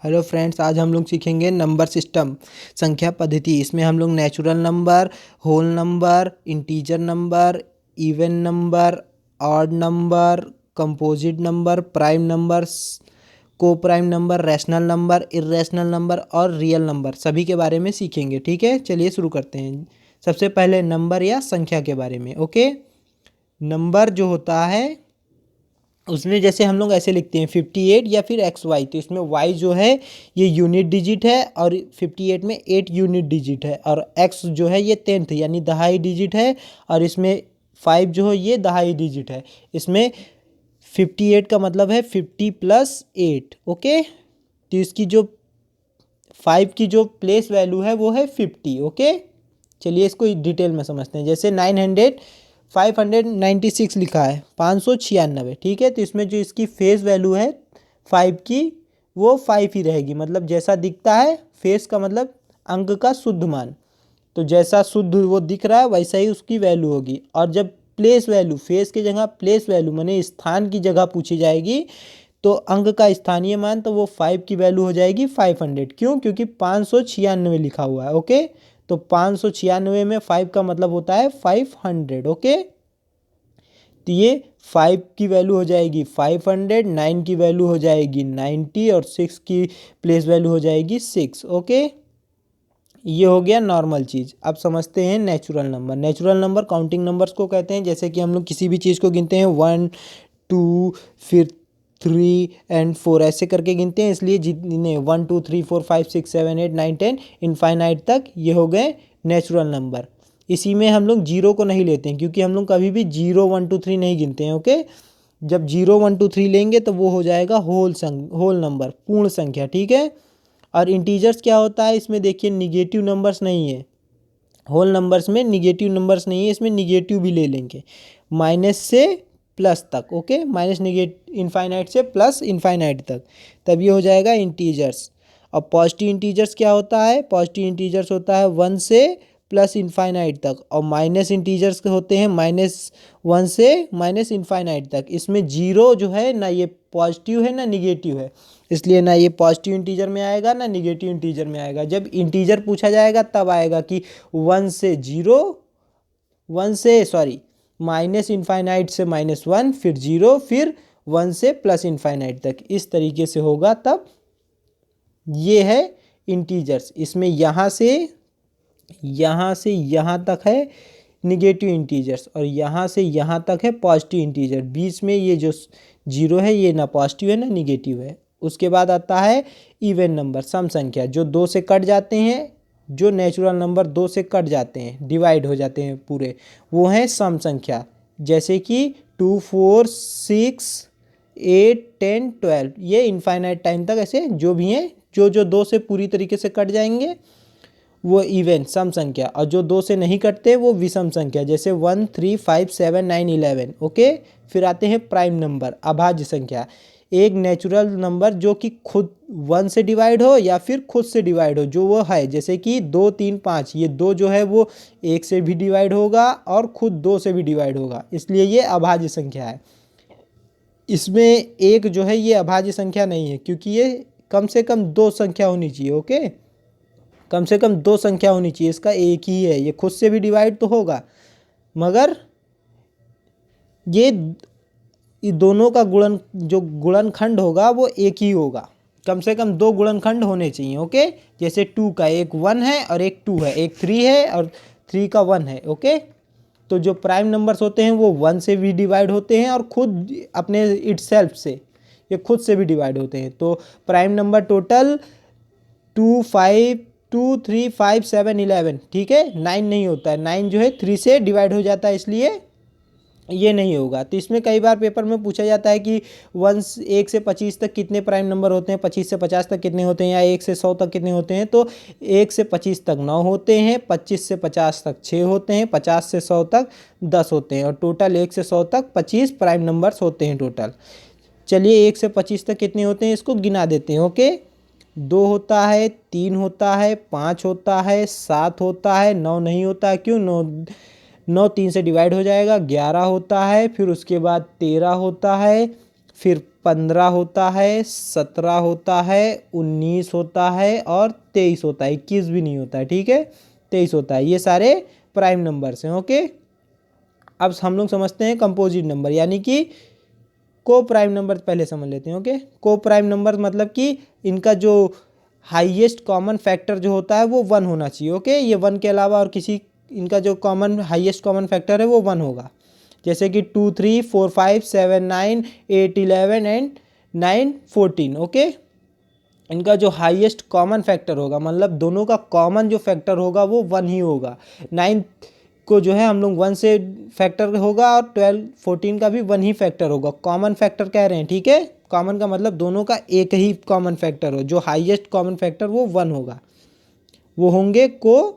Hello friends, आज हम लोग सीखेंगे नंबर सिस्टम, संख्या पद्धति। इसमें हम लोग natural number, whole number, integer number, even number, odd number, composite number, prime number, coprime number, rational number, irrational number और रियल नंबर सभी के बारे में सीखेंगे। ठीक है, चलिए शुरू करते हैं। सबसे पहले नंबर या संख्या के बारे में। ओके, नंबर जो होता है उसमें जैसे हम लोग ऐसे लिखते हैं 58 या फिर XY, तो इसमें Y जो है ये यूनिट डिजिट है और 58 में 8 यूनिट डिजिट है, और X जो है ये 10th यानी दहाई डिजिट है, और इसमें 5 जो है ये दहाई डिजिट है। इसमें 58 का मतलब है 50 + 8। ओके, तो इसकी जो 5 की जो प्लेस वैल्यू है वो है 50। ओके, चलिए इसको डिटेल में समझते हैं। जैसे 596 लिखा है, 596। ठीक है, तो इसमें जो इसकी फेस वैल्यू है 5 की, वो 5 ही रहेगी। मतलब जैसा दिखता है, फेस का मतलब अंक का शुद्ध मान, तो जैसा शुद्ध वो दिख रहा है वैसा ही उसकी वैल्यू होगी। और जब प्लेस वैल्यू, फेस की जगह प्लेस वैल्यू माने स्थान की जगह पूछी जाएगी, तो अंक का स्थानीय मान, तो वो 5 की वैल्यू हो जाएगी 500। क्यों? क्योंकि 596 लिखा हुआ है। ओके, तो 596 में 5 का मतलब होता है 500। ओके, तो ये 5 की वैल्यू हो जाएगी 500, 9 की वैल्यू हो जाएगी 90 और 6 की प्लेस वैल्यू हो जाएगी 6। ओके, ये हो गया नॉर्मल चीज़। अब समझते हैं natural number. Natural number counting numbers को कहते हैं। जैसे कि हम लोग किसी भी चीज़ को गिनते हैं 1 2 फिर 3 एंड 4 ऐसे करके गिनते हैं, इसलिए जितने 1 2 3 4 5 6 7 8 9 10 इनफाइनाइट तक ये हो गए नेचुरल नंबर। इसी में हम लोग जीरो को नहीं लेते हैं, क्योंकि हम लोग कभी भी 0 1 2 3 नहीं गिनते हैं। ओके, जब 0 1 2 3 लेंगे तो वो हो जाएगा होल नंबर, पूर्ण संख्या। ठीक है, और इंटीजर्स क्या होता है, इसमें देखिए निगेटिव नंबर्स नहीं है। होल नंबर्स में निगेटिव नंबर्स नहीं है, इसमें निगेटिव भी ले लेंगे, माइनस से प्लस तक। ओके, माइनस इनफाइनाइट से प्लस इनफाइनाइट तक, तब ये हो जाएगा इंटीजर्स। और पॉजिटिव इंटीजर्स क्या होता है? पॉजिटिव इंटीजर्स होता है 1 से प्लस इनफाइनाइट तक, और माइनस इंटीजर्स के होते हैं -1 से माइनस इनफाइनाइट तक। इसमें जीरो जो है ना ये पॉजिटिव है ना निगेटिव है, इसलिए ना ये पॉजिटिव इंटीजर में आएगा ना निगेटिव इंटीजर में आएगा। जब इंटीजर पूछा जाएगा तब आएगा कि 1 से 0, 1 से सॉरी माइनस इनफाइनाइट से -1, फिर 0, फिर 1 से प्लस इनफाइनाइट तक, इस तरीके से होगा। तब ये है इंटीजर्स। इसमें यहाँ से यहाँ तक है निगेटिव इंटीजर्स, और यहाँ से यहाँ तक है पॉजिटिव इंटीजर। बीच में ये जो 0 है ये ना पॉजिटिव है ना निगेटिव है। उसके बाद आता है इवन नंबर, सम संख्या, जो 2 से कट जाते हैं। जो नेचुरल नंबर 2 से कट जाते हैं, डिवाइड हो जाते हैं पूरे, वो हैं सम संख्या। जैसे कि 2 4 6 8 10 12, ये इनफाइनाइट टाइम तक ऐसे जो भी हैं, जो 2 से पूरी तरीके से कट जाएंगे वो इवन सम संख्या, और जो 2 से नहीं कटते वो विषम संख्या, जैसे 1 3 5 7 9 11। ओके, फिर आते हैं प्राइम नंबर, अभाज्य संख्या। एक नेचुरल नंबर जो कि खुद 1 से डिवाइड हो या फिर खुद से डिवाइड हो, जो वो है, जैसे कि 2 3 5, ये 2 जो है वो 1 से भी डिवाइड होगा और खुद 2 से भी डिवाइड होगा, इसलिए ये अभाज्य संख्या है। इसमें एक जो है ये अभाज्य संख्या नहीं है, क्योंकि ये कम से कम 2 संख्या होनी चाहिए। ओके, कम से कम 2 संख्या होनी चाहिए, इसका एक ही है। ये खुद से भी डिवाइड तो होगा, मगर ये दोनों का जो गुणनखंड होगा वो एक ही होगा। कम से कम 2 गुणनखंड होने चाहिए। ओके, जैसे 2 का एक 1 है और एक 2 है, एक 3 है और 3 का 1 है। ओके, तो जो प्राइम नंबर्स होते हैं वो 1 से भी डिवाइड होते हैं और खुद अपने इटसेल्फ से, ये खुद से भी डिवाइड होते हैं। तो प्राइम नंबर टोटल 2 5 2 3 5 7 11। ठीक है, 9 नहीं होता है, 9 जो है 3 से डिवाइड हो जाता है, इसलिए ये नहीं होगा। तो इसमें कई बार पेपर में पूछा जाता है कि 1 से 25 तक कितने प्राइम नंबर होते हैं, 25 से 50 तक कितने होते हैं, या 1 से 100 तक कितने होते हैं। तो 1 से 25 तक 9 होते हैं, 25 से 50 तक 6 होते हैं, 50 से 100 तक 10 होते हैं, और टोटल 1 से 100 तक 25 प्राइम नंबर्स होते हैं टोटल। चलिए 1 से 25 तक कितने होते हैं इसको गिना देते हैं। ओके, 2 होता है, 3 होता है, 5 होता है, 7 होता है, 9 नहीं होता है। क्यों? 9 3 से डिवाइड हो जाएगा, 11 होता है, फिर उसके बाद 13 होता है, फिर 15 होता है, 17 होता है, 19 होता है और 23 होता है। 21 भी नहीं होता है, ठीक है, 23 होता है। ये सारे प्राइम नंबर्स हैं। ओके, अब हम लोग समझते हैं कंपोजिट नंबर, यानी कि को प्राइम नंबर पहले समझ लेते हैं। ओके, को प्राइम नंबर मतलब कि इनका जो हाईएस्ट कॉमन फैक्टर जो होता है वो 1 होना चाहिए। ओके, ये 1 के अलावा और किसी इनका जो कॉमन हाईएस्ट कॉमन फैक्टर है वो 1 होगा। जैसे कि 2 3 4 5 7 9 8 11 एंड 9 14। ओके, इनका जो हाईएस्ट कॉमन फैक्टर होगा, मतलब दोनों का कॉमन जो फैक्टर होगा वो 1 ही होगा। 9 को जो है हम लोग 1 से फैक्टर होगा और 12 14 का भी 1 ही फैक्टर होगा। कॉमन फैक्टर कह रहे हैं, ठीक है, कॉमन का मतलब दोनों का एक ही कॉमन फैक्टर हो, जो हाईएस्ट कॉमन फैक्टर वो 1 होगा, वो होंगे को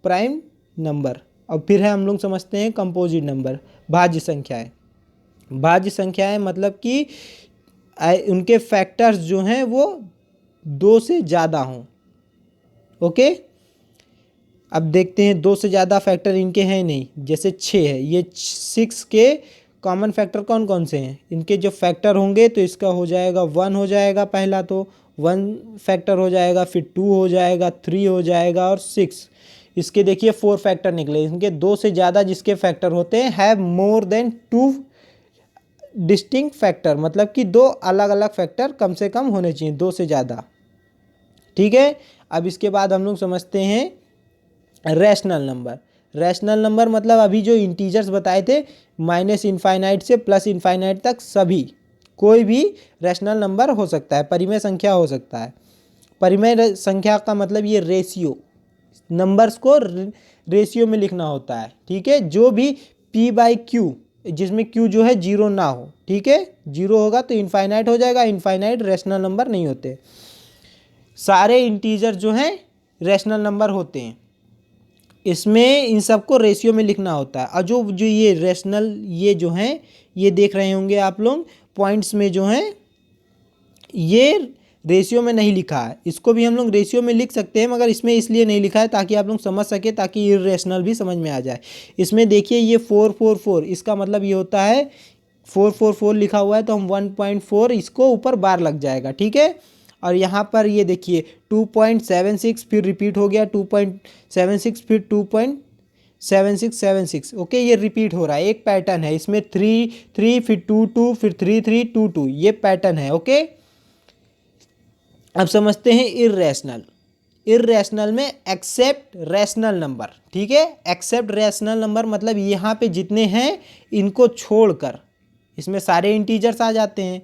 प्राइम नंबर। और फिर है हम लोग समझते हैं कंपोजिट नंबर, भाज्य संख्याएं। भाज्य संख्याएं मतलब कि उनके फैक्टर्स जो हैं वो 2 से ज़्यादा हों। ओके, अब देखते हैं 2 से ज़्यादा फैक्टर इनके हैं नहीं, जैसे 6 है, ये 6 के कॉमन फैक्टर कौन कौन से हैं, इनके जो फैक्टर होंगे तो इसका हो जाएगा 1 हो जाएगा, पहला तो 1 फैक्टर हो जाएगा, फिर 2 हो जाएगा, 3 हो जाएगा और 6। इसके देखिए 4 फैक्टर निकले। इनके 2 से ज़्यादा जिसके फैक्टर होते हैं have more than 2 distinct factor, मतलब कि 2 अलग अलग फैक्टर कम से कम होने चाहिए, 2 से ज़्यादा, ठीक है। अब इसके बाद हम लोग समझते हैं रैशनल नंबर। रैशनल नंबर मतलब अभी जो इंटीजर्स बताए थे माइनस इनफाइनाइट से प्लस इनफाइनाइट तक, सभी कोई भी रैशनल नंबर हो सकता है, परिमेय संख्या हो सकता है। परिमेय संख्या का मतलब ये रेशियो, नंबर्स को रेशियो में लिखना होता है, ठीक है। जो भी p/q, जिसमें q जो है 0 ना हो, ठीक है, 0 होगा तो इनफाइनाइट हो जाएगा, इनफाइनाइट रैशनल नंबर नहीं होते। सारे इंटीजर जो हैं रैशनल नंबर होते हैं, इसमें इन सबको रेशियो में लिखना होता है। और जो ये रैशनल ये जो हैं, ये देख रहे होंगे आप लोग पॉइंट्स में जो हैं, ये रेशियो में नहीं लिखा है, इसको भी हम लोग रेशियो में लिख सकते हैं, मगर इसमें इसलिए नहीं लिखा है ताकि आप लोग समझ सके, ताकि इर्रेशनल भी समझ में आ जाए। इसमें देखिए ये 4 4 4, इसका मतलब ये होता है 4 4 4 लिखा हुआ है तो हम 1.4 इसको ऊपर बार लग जाएगा, ठीक है। और यहाँ पर ये देखिए 2.76 फिर रिपीट हो गया, 2.76 फिर 2.7676। ओके, ये रिपीट हो रहा है, एक पैटर्न है इसमें, 3 3 फिर 2 2 फिर 3 3 2 2, ये पैटर्न है। ओके, अब समझते हैं इर्रेशनल। इर्रेशनल में एक्सेप्ट रैशनल नंबर, ठीक है। एक्सेप्ट रैशनल नंबर मतलब यहाँ पे जितने हैं इनको छोड़कर, इसमें सारे इंटीजर्स आ जाते हैं।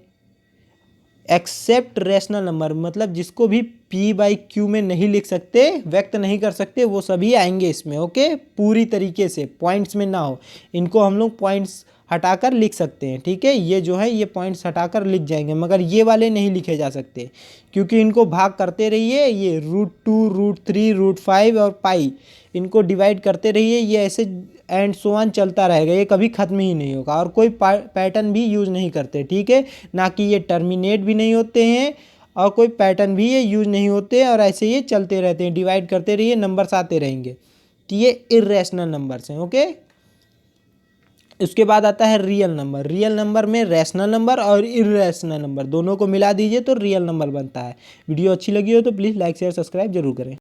एक्सेप्ट रैशनल नंबर मतलब जिसको भी p/q में नहीं लिख सकते, व्यक्त नहीं कर सकते, वो सभी आएंगे इसमें। ओके, पूरी तरीके से पॉइंट्स में ना हो, इनको हम लोग पॉइंट्स हटाकर लिख सकते हैं, ठीक है। ये जो है ये पॉइंट्स हटाकर लिख जाएंगे, मगर ये वाले नहीं लिखे जा सकते, क्योंकि इनको भाग करते रहिए, ये √2 √3 √5 और पाई, इनको डिवाइड करते रहिए, ये ऐसे एंड सो ऑन चलता रहेगा, ये कभी ख़त्म ही नहीं होगा। और कोई पैटर्न भी यूज़ नहीं करते, ठीक है, ना कि ये टर्मिनेट भी नहीं होते हैं और कोई पैटर्न भी ये यूज़ नहीं होते, और ऐसे ये चलते रहते हैं, डिवाइड करते रहिए, नंबर्स आते रहेंगे। तो ये इर्रेशनल नंबर्स हैं। ओके, उसके बाद आता है रियल नंबर। रियल नंबर में रैशनल नंबर और इर्रेशनल नंबर दोनों को मिला दीजिए तो रियल नंबर बनता है। वीडियो अच्छी लगी हो तो प्लीज़ लाइक शेयर सब्सक्राइब जरूर करें।